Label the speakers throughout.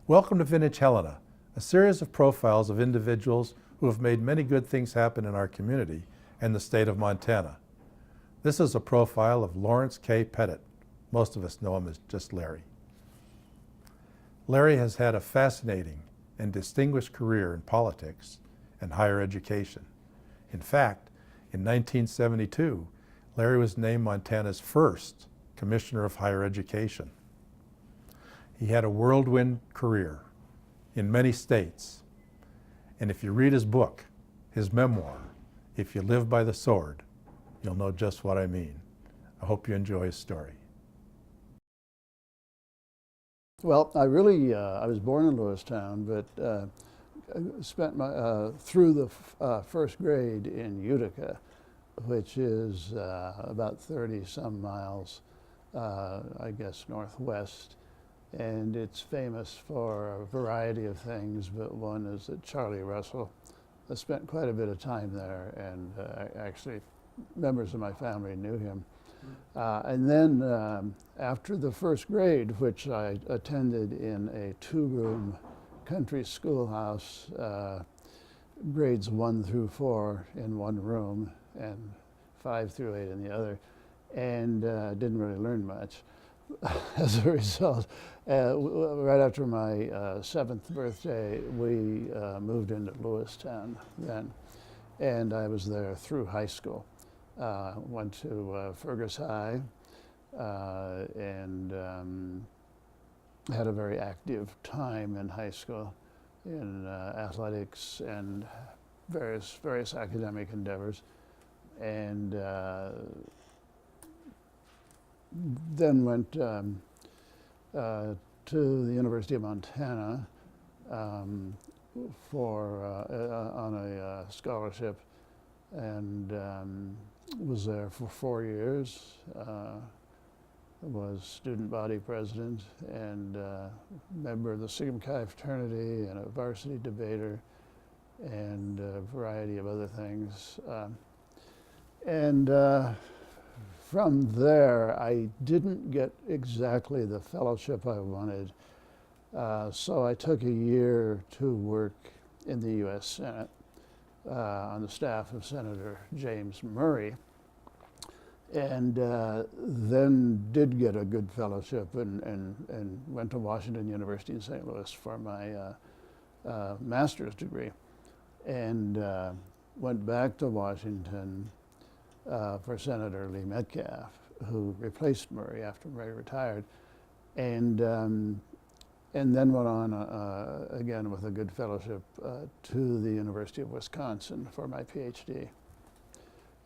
Speaker 1: Welcome to Vintage Helena, a series of profiles of individuals who have made many good things happen in our community and the state of Montana. This is a profile of Lawrence K. Pettit. Most of us know him as just Larry. Larry has had a fascinating and distinguished career in politics and higher education. In fact, in 1972, Larry was named Montana's first Commissioner of Higher Education. He had a whirlwind career in many states. And if you read his book, his memoir, If You Live by the Sword, you'll know just what I mean. I hope you enjoy his story.
Speaker 2: Well, I was born in Lewistown, but spent my, through the first grade in Utica, which is about 30-some miles, I guess, northwest. And it's famous for a variety of things, but one is that Charlie Russell. I spent quite a bit of time there, and actually members of my family knew him. And then after the first grade, which I attended in a two-room country schoolhouse, grades 1 through 4 in one room and 5 through 8 in the other, and didn't really learn much. As a result, right after my 7th birthday, we moved into Lewistown then, and I was there through high school. Went to Fergus High and had a very active time in high school in athletics and various academic endeavors, and then went to the University of Montana on a scholarship, and was there for 4 years. Was student body president and member of the Sigma Chi fraternity and a varsity debater and a variety of other things. From there, I didn't get exactly the fellowship I wanted, so I took a year to work in the U.S. Senate on the staff of Senator James Murray, and then did get a good fellowship and went to Washington University in St. Louis for my master's degree, and went back to Washington for Senator Lee Metcalf, who replaced Murray after Murray retired, and then went on again with a good fellowship to the University of Wisconsin for my PhD.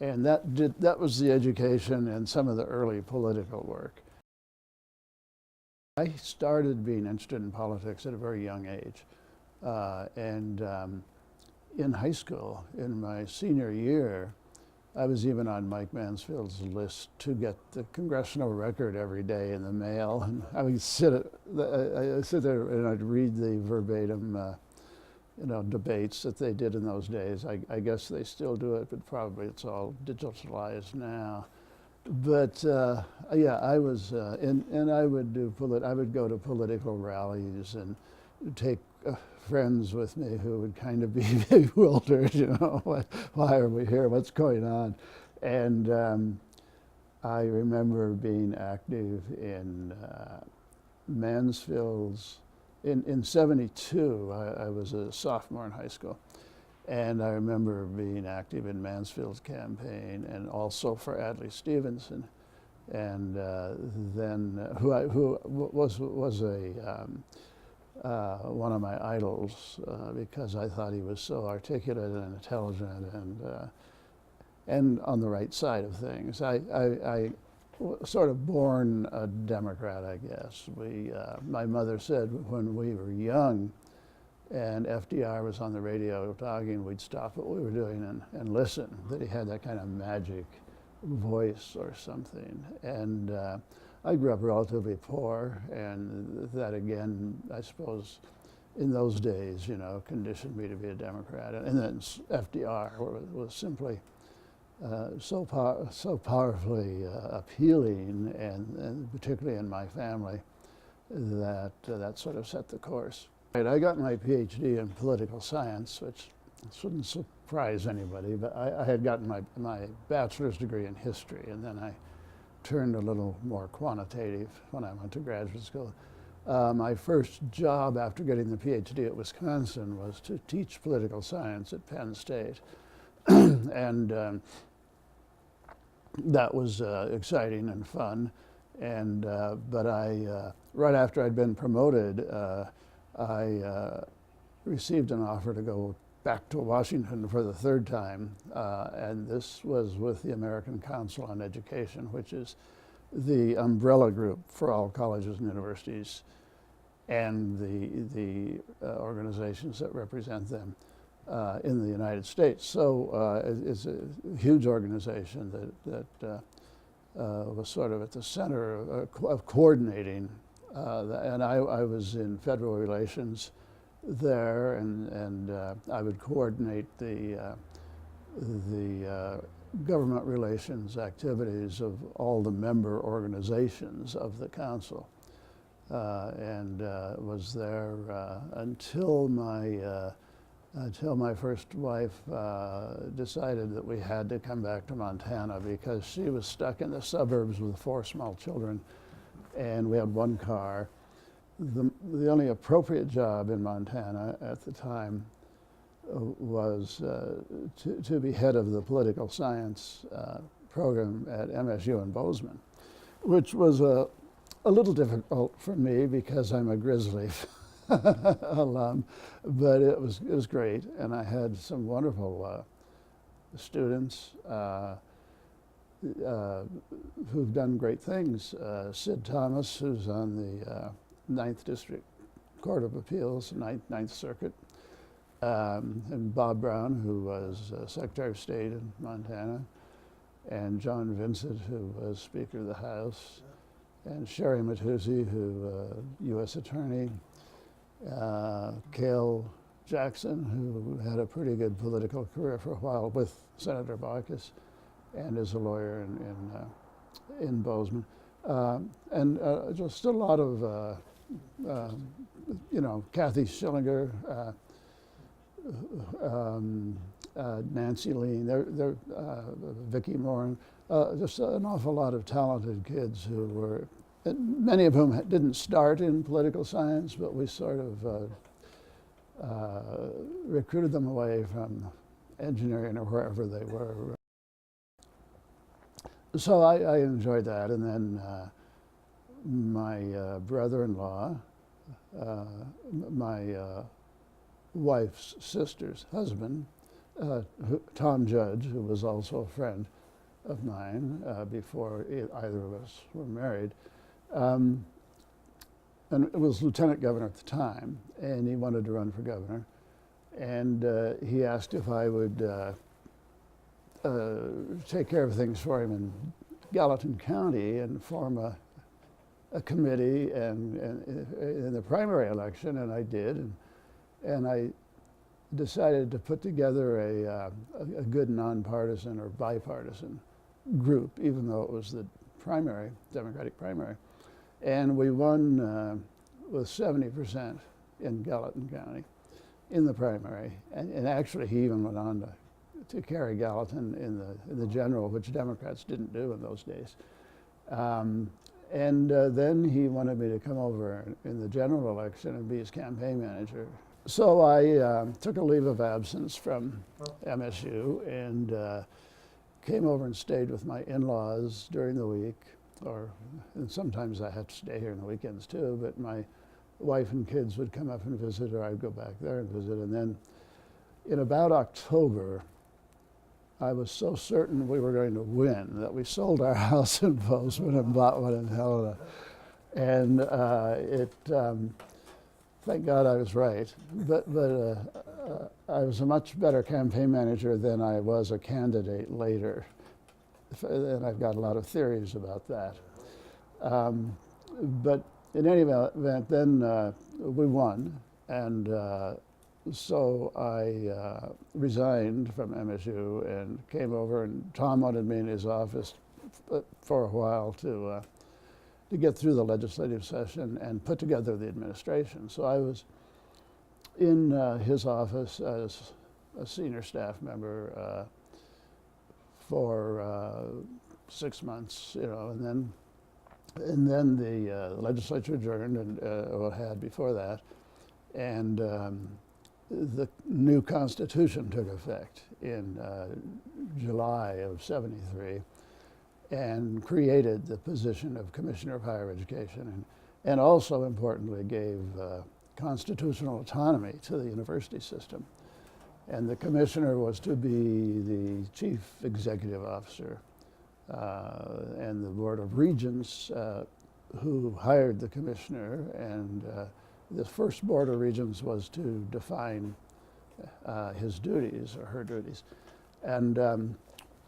Speaker 2: And that was the education and some of the early political work. I started being interested in politics at a very young age, and in high school, in my senior year, I was even on Mike Mansfield's list to get the congressional record every day in the mail, and I would sit there and I'd read the verbatim, debates that they did in those days. I guess they still do it, but probably it's all digitalized now. But yeah, I was, and I would go to political rallies and take friends with me who would kind of be bewildered, why are we here, what's going on? And I remember being active in Mansfield's, in 72, I was a sophomore in high school, and I remember being active in Mansfield's campaign and also for Adlai Stevenson, and then who was a one of my idols because I thought he was so articulate and intelligent and on the right side of things. I sort of born a Democrat, I guess. My mother said when we were young and FDR was on the radio talking, we'd stop what we were doing and listen, that he had that kind of magic voice or something. And I grew up relatively poor, and that again, I suppose, in those days, conditioned me to be a Democrat. And then FDR was simply so powerfully appealing, and particularly in my family, that sort of set the course. I got my PhD in political science, which shouldn't surprise anybody, but I had gotten my bachelor's degree in history, and then I turned a little more quantitative when I went to graduate school. My first job after getting the PhD at Wisconsin was to teach political science at Penn State. And that was exciting and fun. And, but right after I'd been promoted, I received an offer to go back to Washington for the third time. And this was with the American Council on Education, which is the umbrella group for all colleges and universities and the organizations that represent them in the United States. So it's a huge organization that was sort of at the center of coordinating. And I was in federal relations there, and I would coordinate the government relations activities of all the member organizations of the council, and was there until my first wife decided that we had to come back to Montana because she was stuck in the suburbs with 4 small children, and we had 1 car. The only appropriate job in Montana at the time was to be head of the political science program at MSU in Bozeman, which was a little difficult for me because I'm a Grizzly alum, but it was great, and I had some wonderful students who've done great things. Sid Thomas, who's on the 9th District Court of Appeals, 9th Circuit, and Bob Brown, who was Secretary of State in Montana, and John Vincent, who was Speaker of the House, and Sherry Mattuzzi, who U.S. Attorney, Cale Jackson, who had a pretty good political career for a while with Senator Baucus, and is a lawyer in Bozeman, and just a lot of Kathy Schillinger, Nancy Lean, Vicki Moran, just an awful lot of talented kids who were, many of whom didn't start in political science, but we sort of recruited them away from engineering or wherever they were. So I enjoyed that, and then my brother-in-law, my wife's sister's husband, Tom Judge, who was also a friend of mine before either of us were married, and was lieutenant governor at the time, and he wanted to run for governor, and he asked if I would take care of things for him in Gallatin County and form a committee and in the primary election, and I did, and I decided to put together a good nonpartisan or bipartisan group, even though it was the primary, Democratic primary. And we won with 70% in Gallatin County in the primary. And actually, he even went on to carry Gallatin in the general, which Democrats didn't do in those days. And then he wanted me to come over in the general election and be his campaign manager. So I took a leave of absence from MSU and came over and stayed with my in-laws during the week, and sometimes I had to stay here on the weekends too, but my wife and kids would come up and visit, or I'd go back there and visit. And then in about October, I was so certain we were going to win that we sold our house in Bozeman and bought one in Helena. And thank God I was right. But I was a much better campaign manager than I was a candidate later. And I've got a lot of theories about that. But in any event, then we won. And so I resigned from MSU and came over, and Tom wanted me in his office for a while to to get through the legislative session and put together the administration. So I was in his office as a senior staff member for 6 months, you know, and then the legislature adjourned, and well, had before that, and the new Constitution took effect in July of '73, and created the position of Commissioner of Higher Education, and also importantly gave constitutional autonomy to the university system. And the commissioner was to be the chief executive officer, and the Board of Regents who hired the commissioner, and the first Board of Regents was to define his duties or her duties. And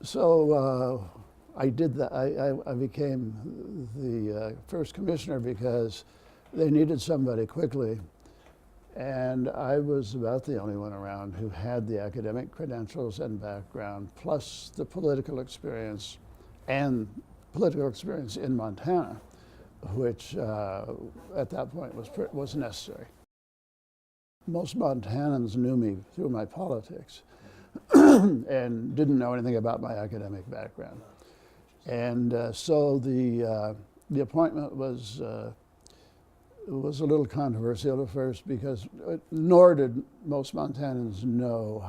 Speaker 2: so I did that. I became the first commissioner because they needed somebody quickly, and I was about the only one around who had the academic credentials and background, plus the political experience in Montana, which at that point was necessary. Most Montanans knew me through my politics and didn't know anything about my academic background. And so the appointment was a little controversial at first, because nor did most Montanans know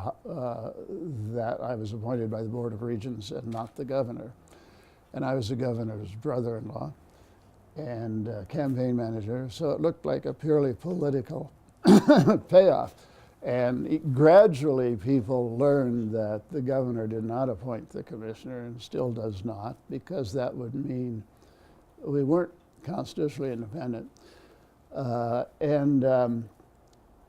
Speaker 2: that I was appointed by the Board of Regents and not the governor. And I was the governor's brother-in-law and campaign manager, so it looked like a purely political payoff. And gradually people learned that the governor did not appoint the commissioner, and still does not, because that would mean we weren't constitutionally independent.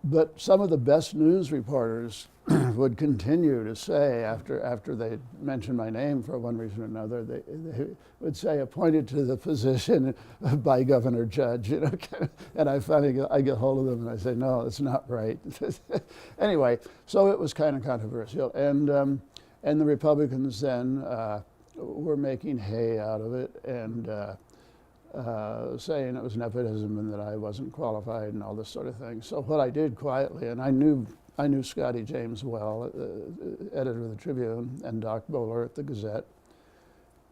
Speaker 2: But some of the best news reporters would continue to say, after they mentioned my name for one reason or another, they would say appointed to the position by Governor Judge, you know. And I get hold of them and I say, no, that's not right. Anyway, so it was kind of controversial, and the Republicans then were making hay out of it, and saying it was nepotism and that I wasn't qualified and all this sort of thing. So what I did quietly, and I knew Scotty James well, editor of the Tribune, and Doc Bowler at the Gazette,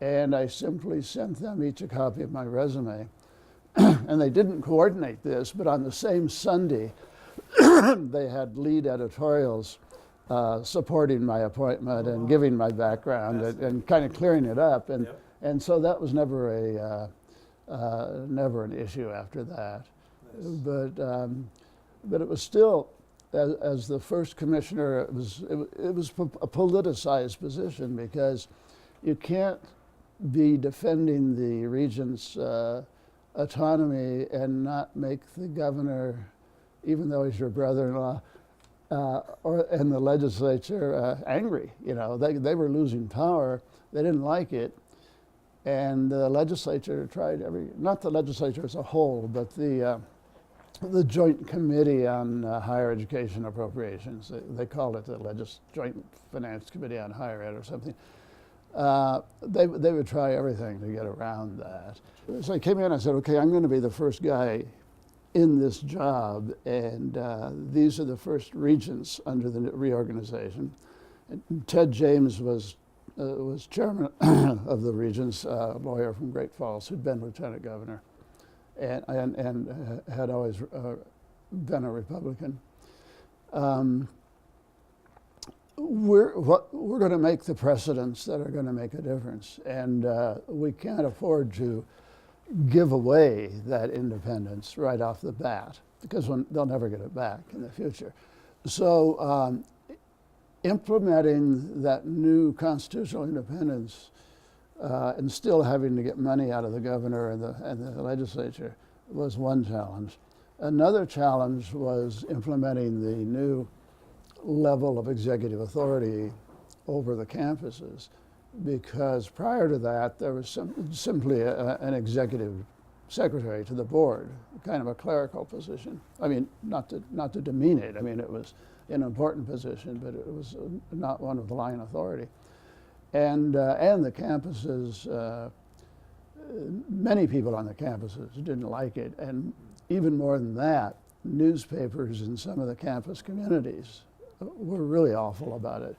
Speaker 2: and I simply sent them each a copy of my resume. And they didn't coordinate this, but on the same Sunday, they had lead editorials supporting my appointment and giving my background and kind of clearing it up. And so that was never never an issue after that. Nice. But it was still, as the first commissioner, it was a politicized position, because you can't be defending the regent's autonomy and not make the governor, even though he's your brother-in-law, and the legislature angry. You know, they were losing power. They didn't like it. And the legislature tried not the legislature as a whole, but the Joint Committee on Higher Education Appropriations. They called it the Joint Finance Committee on Higher Ed or something. They would try everything to get around that. So I came in and I said, okay, I'm going to be the first guy in this job, and these are the first regents under the reorganization. And Ted James was chairman of the regents, a lawyer from Great Falls who'd been lieutenant governor, and had always been a Republican. We're going to make the precedents that are going to make a difference, and we can't afford to give away that independence right off the bat, because they'll never get it back in the future. So implementing that new constitutional independence and still having to get money out of the governor and the legislature was one challenge. Another challenge was implementing the new level of executive authority over the campuses, because prior to that there was simply an executive secretary to the board, kind of a clerical position. I mean, not to demean it. I mean, it was an important position, but it was not one of the line authority. And the campuses many people on the campuses didn't like it, and even more than that, newspapers in some of the campus communities were really awful about it.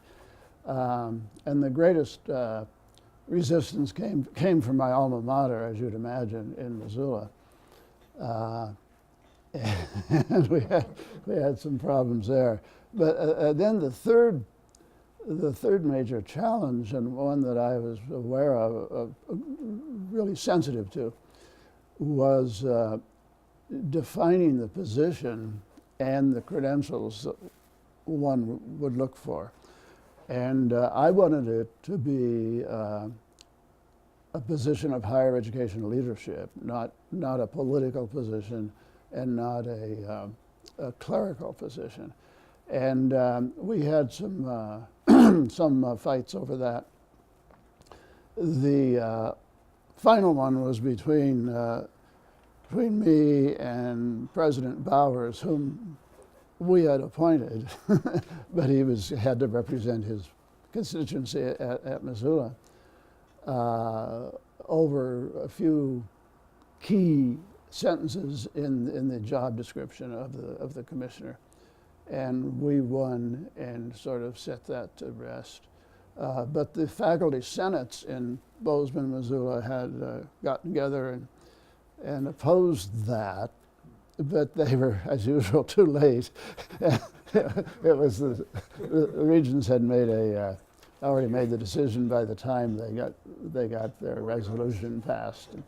Speaker 2: And the greatest resistance came from my alma mater, as you'd imagine, in Missoula. And we had some problems there. But then the third major challenge, and one that I was aware of really sensitive to, was defining the position and the credentials that one would look for. And I wanted it to be a position of higher education leadership, not a political position and not a clerical position. And we had some some fights over that. The final one was between me and President Bowers, whom we had appointed, but he had to represent his constituency at Missoula, over a few key sentences in the job description of the commissioner. And we won and sort of set that to rest. But the faculty senates in Bozeman, Missoula had got together and opposed that, but they were, as usual, too late. It was the regents had already made the decision by the time they got their resolution passed and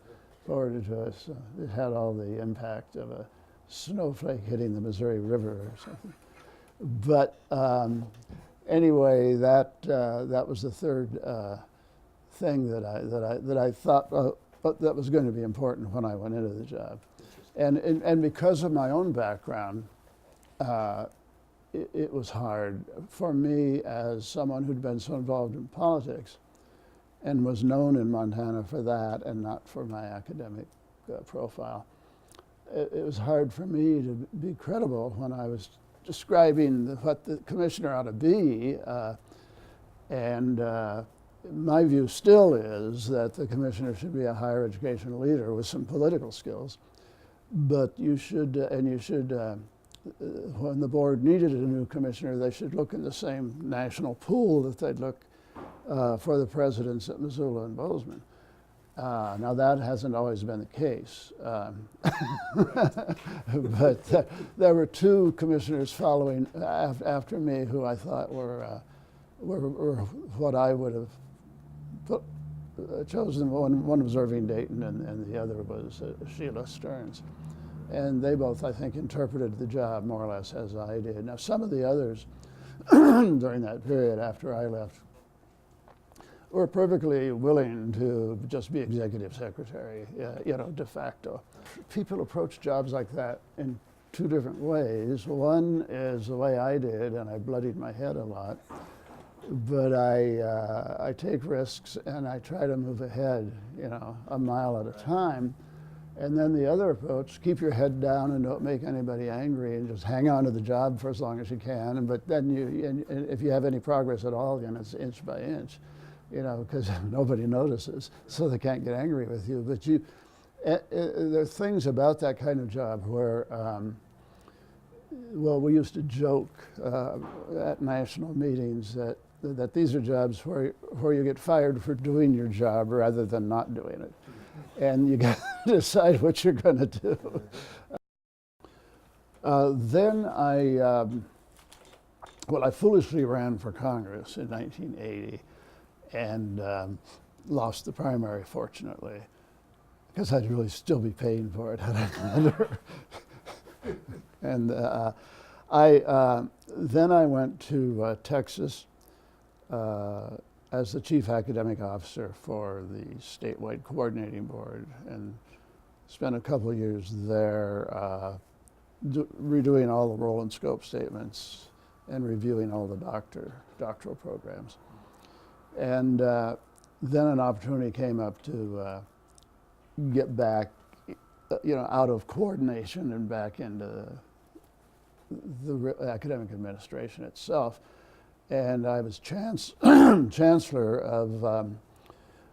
Speaker 2: forwarded to us. It had all the impact of a snowflake hitting the Missouri River or something. But anyway, that was the third thing that I thought that was going to be important when I went into the job, and because of my own background, it was hard for me as someone who'd been so involved in politics, and was known in Montana for that and not for my academic profile. It was hard for me to be credible when I was describing what the commissioner ought to be, and my view still is that the commissioner should be a higher education leader with some political skills, but you should, when the board needed a new commissioner, they should look in the same national pool that they'd look for the presidents at Missoula and Bozeman. Now that hasn't always been the case, but there were two commissioners following after me who I thought were what I would have chosen. One was Irving Dayton, and the other was Sheila Stearns, and they both, I think, interpreted the job more or less as I did. Now some of the others during that period after I left were perfectly willing to just be executive secretary, de facto. People approach jobs like that in two different ways. One is the way I did, and I bloodied my head a lot, but I take risks and I try to move ahead, a mile at a time. And then the other approach, keep your head down and don't make anybody angry and just hang on to the job for as long as you can. But then if you have any progress at all, it's inch by inch. Because nobody notices, so they can't get angry with you. But there are things about that kind of job where, we used to joke at national meetings that these are jobs where you get fired for doing your job rather than not doing it. And you got to decide what you're going to do. Then I foolishly ran for Congress in 1980. And lost the primary, fortunately, because I'd really still be paying for it had I not. And then I went to Texas as the chief academic officer for the statewide coordinating board, and spent a couple of years there redoing all the role and scope statements and reviewing all the doctoral programs. And then an opportunity came up to get back, out of coordination and back into the academic administration itself. And I was chancellor of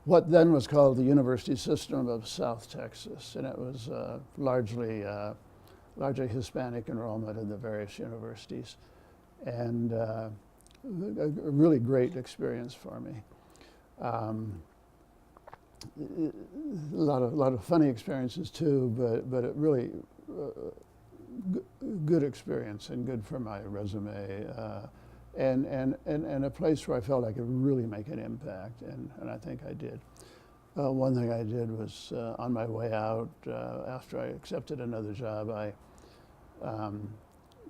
Speaker 2: what then was called the University System of South Texas, and it was largely Hispanic enrollment in the various universities, and a really great experience for me. A lot of funny experiences too, but it really good experience and good for my resume, and a place where I felt I could really make an impact, and I think I did. One thing I did was on my way out, after I accepted another job, I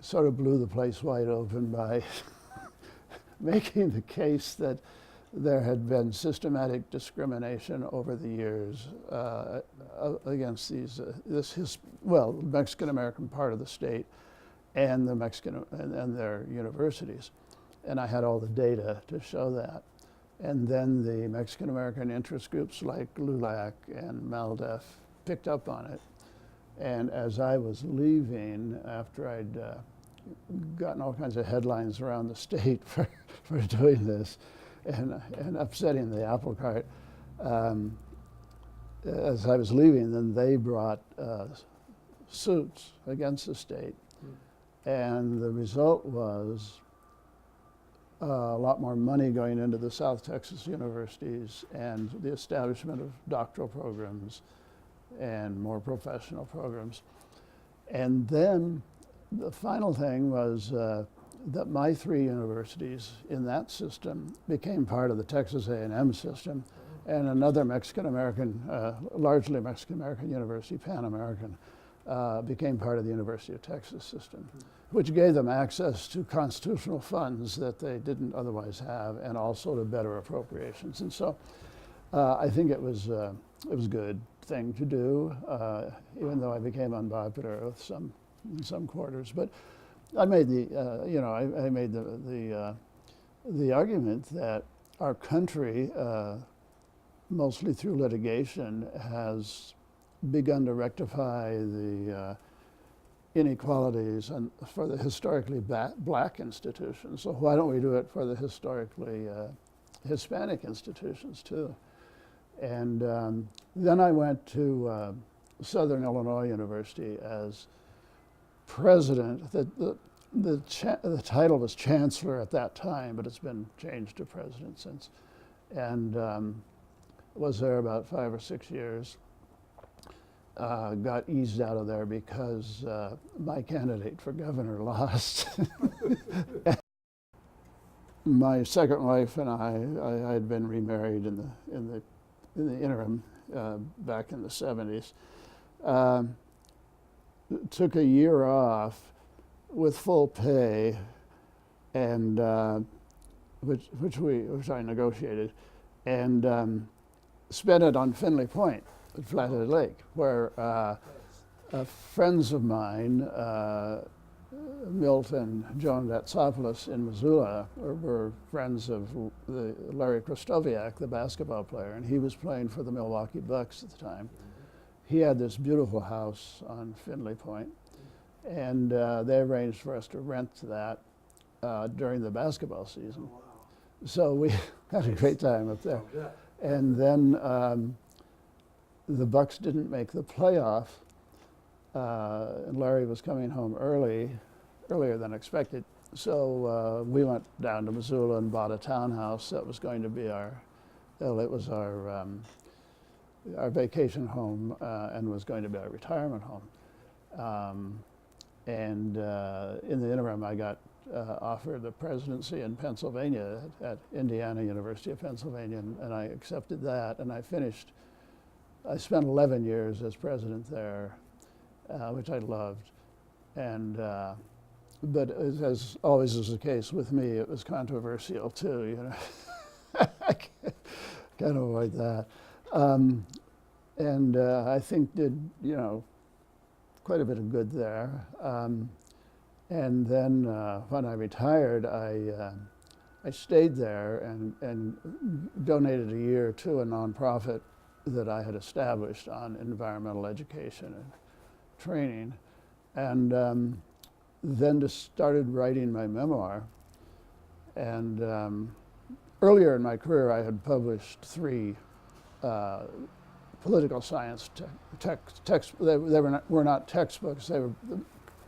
Speaker 2: sort of blew the place wide open by making the case that there had been systematic discrimination over the years against this Mexican-American part of the state and the Mexican and their universities. And I had all the data to show that. And then the Mexican-American interest groups like LULAC and MALDEF picked up on it. And as I was leaving, after I'd gotten all kinds of headlines around the state for doing this, and upsetting the apple cart, as I was leaving, then they brought suits against the state. And the result was a lot more money going into the South Texas universities and the establishment of doctoral programs and more professional programs. And then the final thing was that my 3 universities in that system became part of the Texas A&M system, and another Mexican-American, largely Mexican-American university, Pan-American, became part of the University of Texas system, which gave them access to constitutional funds that they didn't otherwise have, and also to better appropriations. And so I think it was a good thing to do, even though I became unpopular with in some quarters. But I made the argument that our country, mostly through litigation, has begun to rectify the inequalities for the historically black institutions. So why don't we do it for the historically Hispanic institutions too? And then I went to Southern Illinois University as president. The title was chancellor at that time, but it's been changed to president since. And was there about 5 or 6 years. Got eased out of there because my candidate for governor lost. My second wife and I had been remarried in the interim back in the 70s. Took a year off with full pay, and which I negotiated, and spent it on Finley Point at Flathead Lake, where friends of mine, Milt and Joan Datsopoulos in Missoula, were friends of Larry Krastowiak, the basketball player, and he was playing for the Milwaukee Bucks at the time. He had this beautiful house on Finley Point, and they arranged for us to rent that during the basketball season. Oh, wow. So we had a great time up there. Oh, yeah. And then the Bucks didn't make the playoff, and Larry was coming home earlier than expected. So we went down to Missoula and bought a townhouse that was going to be our vacation home and was going to be our retirement home. And in the interim, I got offered the presidency in Pennsylvania at Indiana University of Pennsylvania, and I accepted that, and I spent 11 years as president there, which I loved. And but as always is the case with me, it was controversial too, you know. I can't avoid that. And I think did, quite a bit of good there. And then when I retired, I stayed there and donated a year to a nonprofit that I had established on environmental education and training. And then just started writing my memoir. And earlier in my career, I had published 3 political science they were not textbooks. They were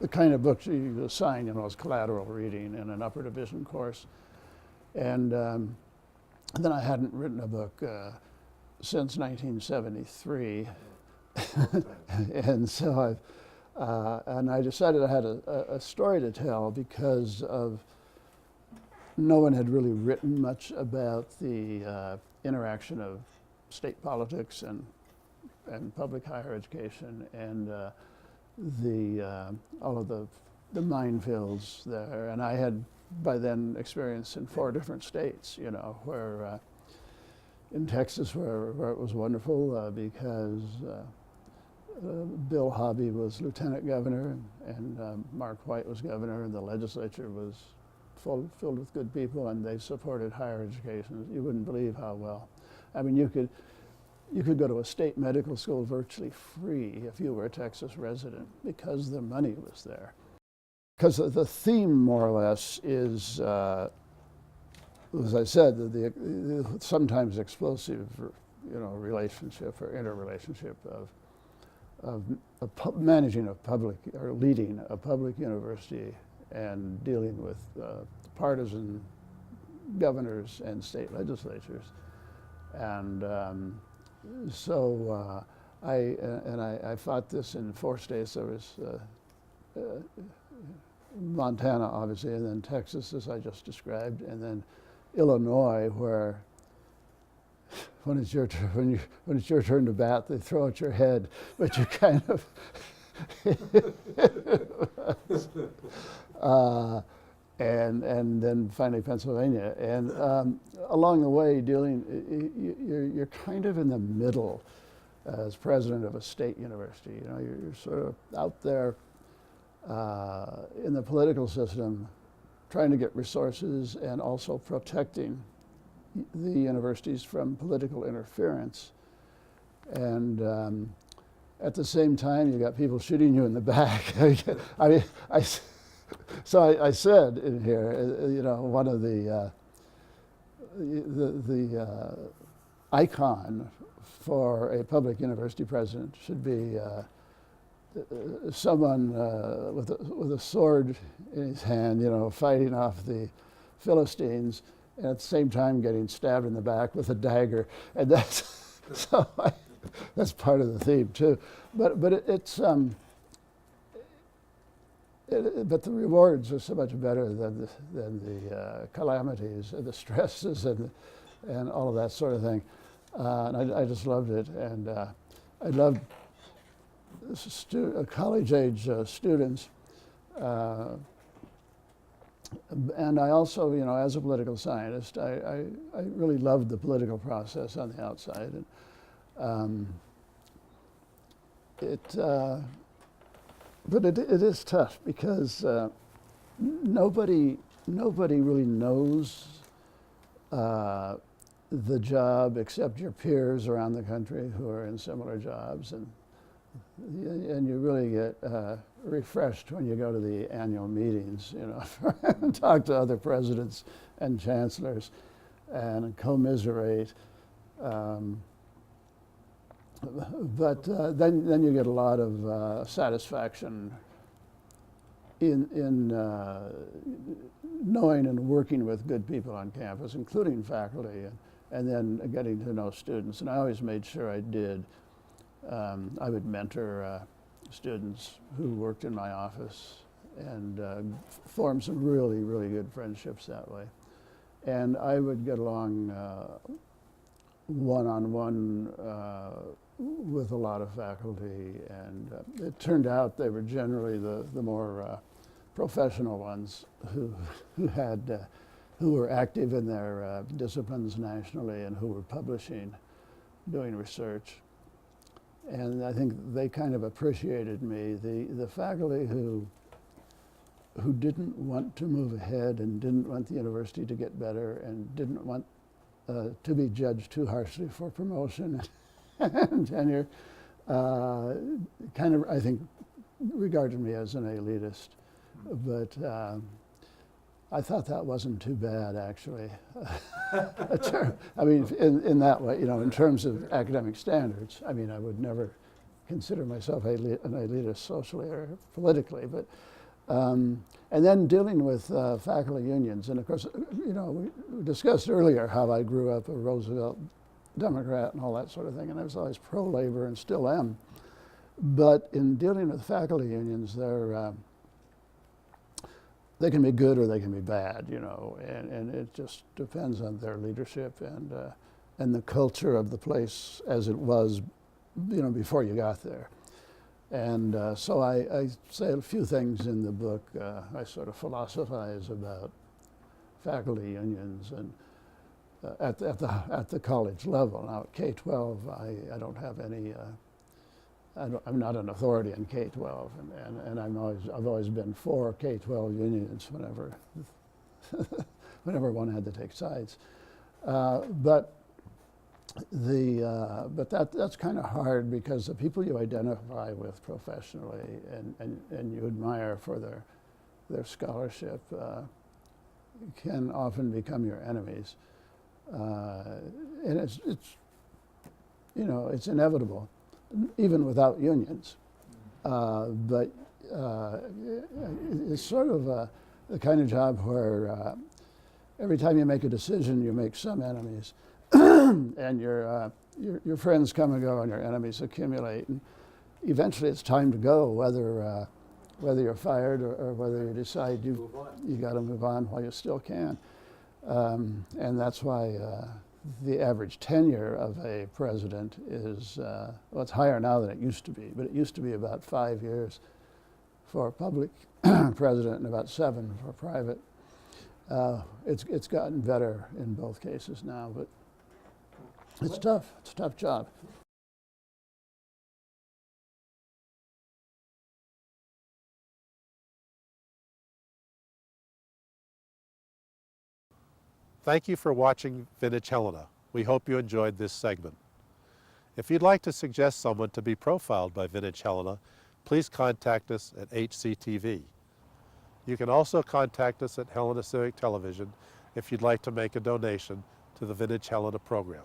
Speaker 2: the kind of books you assign, as collateral reading in an upper division course. And then I hadn't written a book since 1973. And so I decided I had a story to tell because no one had really written much about the interaction of state politics and public higher education and all of the minefields there. And I had by then experienced in 4 different states, where in Texas where it was wonderful because Bill Hobby was lieutenant governor and Mark White was governor, and the legislature was filled with good people, and they supported higher education. You wouldn't believe how well. I mean, you could go to a state medical school virtually free if you were a Texas resident because the money was there. Because the theme, more or less, is, as I said, the sometimes explosive, relationship or interrelationship of managing a public or leading a public university and dealing with partisan governors and state legislatures. And so I fought this in 4 states. There was Montana, obviously, and then Texas, as I just described, and then Illinois, where when it's your turn to bat, they throw at your head, but you kind of and then finally Pennsylvania, and along the way, you're kind of in the middle as president of a state university. You're sort of out there in the political system, trying to get resources and also protecting the universities from political interference. And at the same time, you got people shooting you in the back. So I said in here, one of the icon for a public university president should be someone with a sword in his hand, fighting off the Philistines, and at the same time getting stabbed in the back with a dagger. And that's that's part of the theme too. But but the rewards are so much better than the calamities, the stresses, and all of that sort of thing. And I just loved it, and I loved college-age students. And I also, as a political scientist, I really loved the political process on the outside. And but it is tough because nobody really knows the job except your peers around the country who are in similar jobs, and you really get refreshed when you go to the annual meetings, and talk to other presidents and chancellors and commiserate. But then you get a lot of satisfaction in knowing and working with good people on campus, including faculty, and then getting to know students. And I always made sure I did. I would mentor students who worked in my office and form some really, really good friendships that way. And I would get along one-on-one with a lot of faculty, and it turned out they were generally the more professional ones who were active in their disciplines nationally and who were publishing, doing research. And I think they kind of appreciated me. The faculty who didn't want to move ahead and didn't want the university to get better and didn't want to be judged too harshly for promotion and tenure, kind of, I think, regarded me as an elitist. But I thought that wasn't too bad, actually. I mean, in that way, you know, in terms of academic standards. I mean, I would never consider myself an elitist socially or politically, but and then dealing with faculty unions, and of course, you know, we discussed earlier how I grew up a Roosevelt Democrat and all that sort of thing, and I was always pro-labor and still am. But in dealing with faculty unions, they can be good or they can be bad, you know, and it just depends on their leadership and the culture of the place as it was, you know, before you got there. And so I say a few things in the book. I sort of philosophize about faculty unions and at the college level. Now at K-12, I don't have any. I'm not an authority in K-12, and I've always been for K-12 unions whenever one had to take sides. But that's kind of hard because the people you identify with professionally and you admire for their scholarship can often become your enemies, and it's you know, it's inevitable, even without unions. But it's sort of the kind of job where every time you make a decision, you make some enemies, and your friends come and go, and your enemies accumulate. And eventually, it's time to go, whether you're fired or whether you decide you got to move on while you still can. And that's why the average tenure of a president is, well, it's higher now than it used to be, but it used to be about 5 years for a public president and about 7 for private. It's gotten better in both cases now, but it's tough. It's a tough job.
Speaker 1: Thank you for watching Vintage Helena. We hope you enjoyed this segment. If you'd like to suggest someone to be profiled by Vintage Helena, please contact us at HCTV. You can also contact us at Helena Civic Television if you'd like to make a donation to the Vintage Helena program.